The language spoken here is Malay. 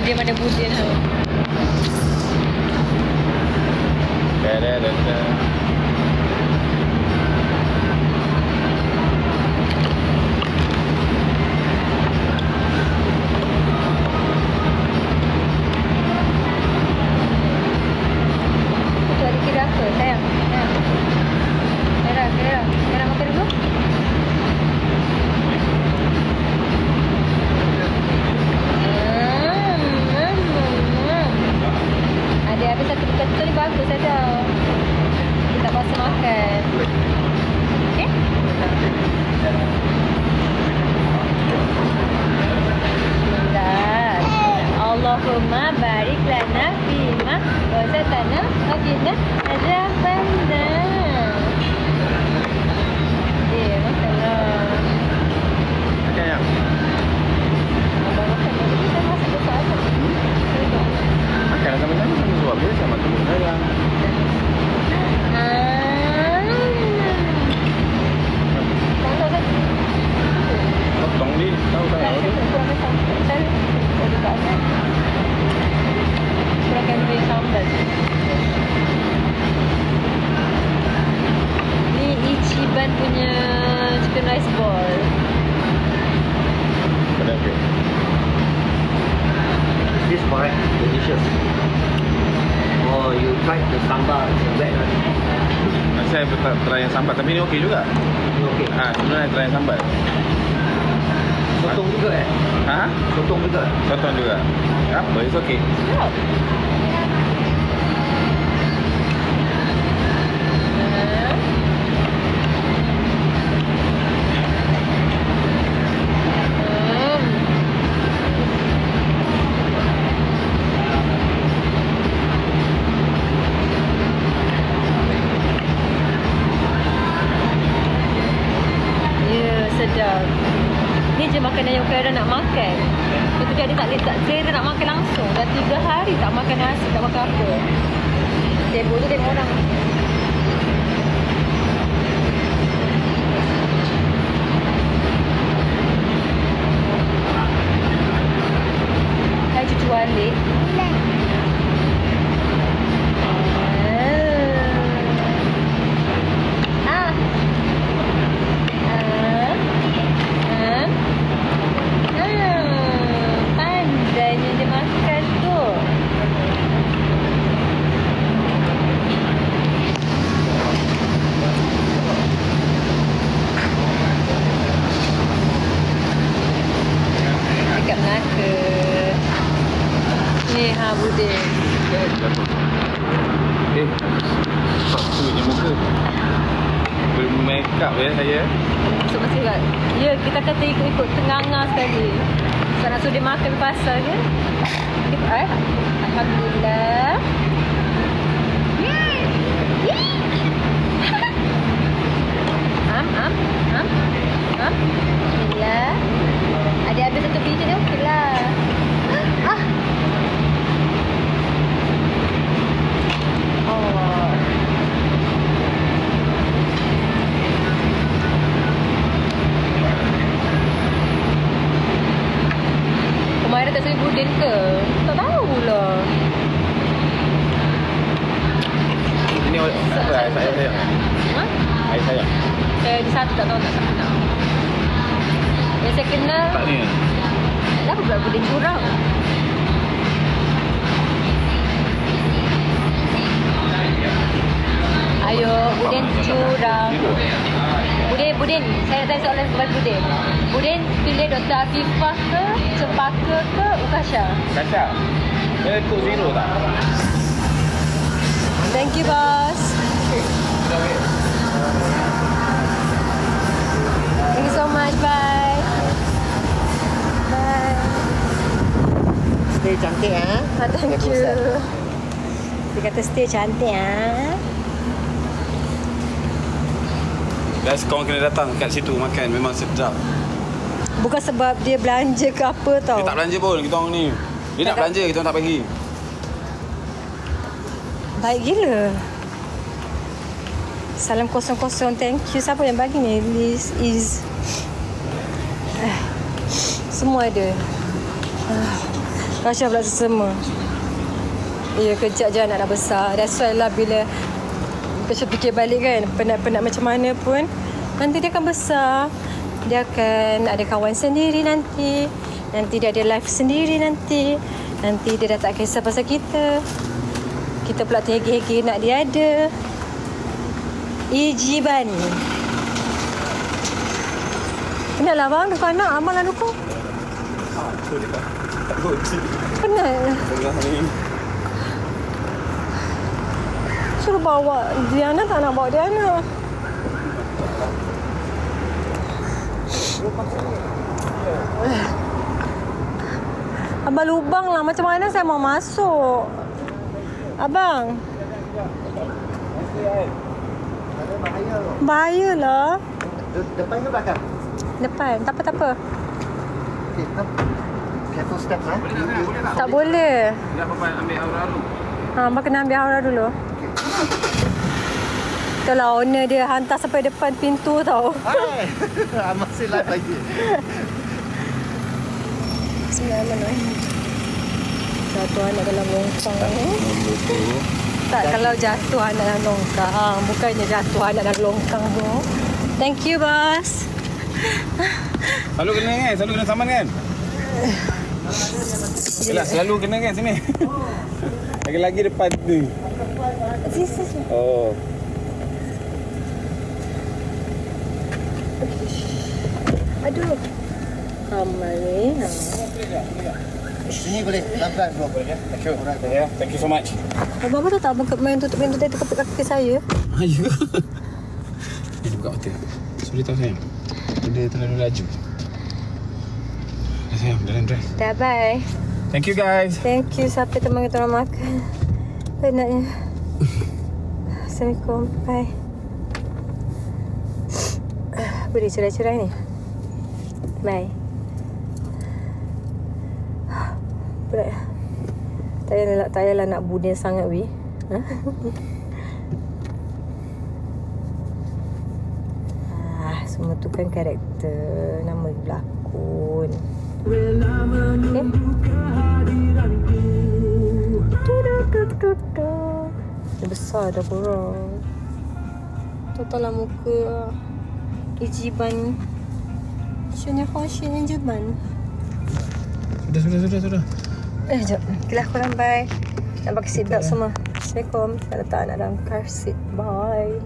Budin mana budin ha. Allahumma barik lana fima razaqtana wa qina adzabannar. Makanlah. Makan yang? Abang makan lagi saya masak besar aja. Makan sama-sama suap dia sama telur sayang. Potong ni, tahu tak ya? Kurangkan beri sambal. Ni Ichiban punya chicken rice ball. Kenapa? This correct, delicious. Oh, you tried the sambal, the wet one. Saya try yang sambal, tapi ni okey juga. Okey. Sebenarnya try yang sambal. Sotong juga Sotong juga. Sotong juga. Apa? It's okay. Sedap. Sedap. Ni je makanan yang Clara nak makan. Lepas tu dia tak Clara nak makan langsung. Dah 3 hari tak makan nasi, tak makan apa. Tengok tu tengok orang. Hai cucu balik. Pandainya dia makan tu. Dekat Melaka. Ni Budin. Satu je muka. Make up ya saya. Masuk masih kan? Ya, kita kata ikut tengah-tengah sekali. Sebab nak suruh dia makan pasal ke? Alhamdulillah. Alhamdulillah. Ada habis satu biji dia okey lah. Oh. Kemarin tak saya Budin ke? Tak tahulah. Ini apa air sayang? Ha? Air sayang. Saya di satu tak tahu tak kenal. Yang saya kenal. Tak ni. Dah pula Budin curang. Ayo, Budin curang. Budin, saya nak tanya soalan kepada Budin. Budin pilih Dr. Afifah ke, Cempaka ke, Ukasha? Kasha. Dia ikut zero tak? Thank you, boss. Thank you so much. Bye. Bye. Stay cantik Thank you. Dia kata stay cantik Guys, korang kena datang kat situ makan. Memang sedap. Bukan sebab dia belanja ke apa tau. Dia tak belanja pun kita orang ni. Dia nak belanja, kita orang tak bagi. Baik gila. Salam kosong-kosong. Thank you. Siapa yang bagi ni? This is semua ada. Kasha pula sesama. Ya, kejap je anak dah besar. That's why lah bila Kasha fikir balik kan, penat-penat macam mana pun, nanti dia akan besar. Dia akan ada kawan sendiri nanti. Nanti dia ada life sendiri nanti. Nanti dia dah tak kisah pasal kita. Kita pula terhege-hege nak dia ada. Ijiban. Penatlah bang, dukung anak. Abang lah dukung. Penat. Suruh bawa Diana, tak nak bawa Diana. Abang lubang lah. Macam mana saya mau masuk? Abang. Bahaya lah. Depan ke belakang? Depan. Tak apa. Okay, careful step lah. Tak boleh. Tak apa-apa, ambil aura dulu. Abang kena ambil aura dulu. Itulah owner dia hantar sampai depan pintu tau. Hai. Masih live lagi. Bismillahirrahmanirrahim. Jatuh anak dalam longkang. Tak, kalau jatuh anak dalam longkang. Bukannya jatuh anak dalam longkang tu. Thank you, boss. Selalu kena kan? Selalu kena saman kan? Yelah, selalu kena kan sini? Lagi-lagi depan tu. Sini. Oh. Aduh. Amal ni. Sini boleh. Pelan-pelan bro. Thank you. Yeah, thank you so much. Abang tahu tak abang main tutup pintu tadi dekat kaki saya? Ya. Dia buka mata. So dia tahu sayang. Dia terlalu laju. Dah sayang, dalam drive. Dah, bye. Thank you guys. Thank you sampai teman kita orang makan. Penatnya. Assalamualaikum. Bye. Boleh cerai-cerai ni. Bye. Berat. Tak payahlah nak bunin sangat weh. Semua tu kan karakter, nama pelakon. Okay. Dia besar dah korang. Total lah muka Ijiban. Sini function Ijiban. Sudah. Sekejap. Okeylah korang, bye. Nak pakai seatbelt semua. Assalamualaikum. Nak letak anak dalam car seat. Bye.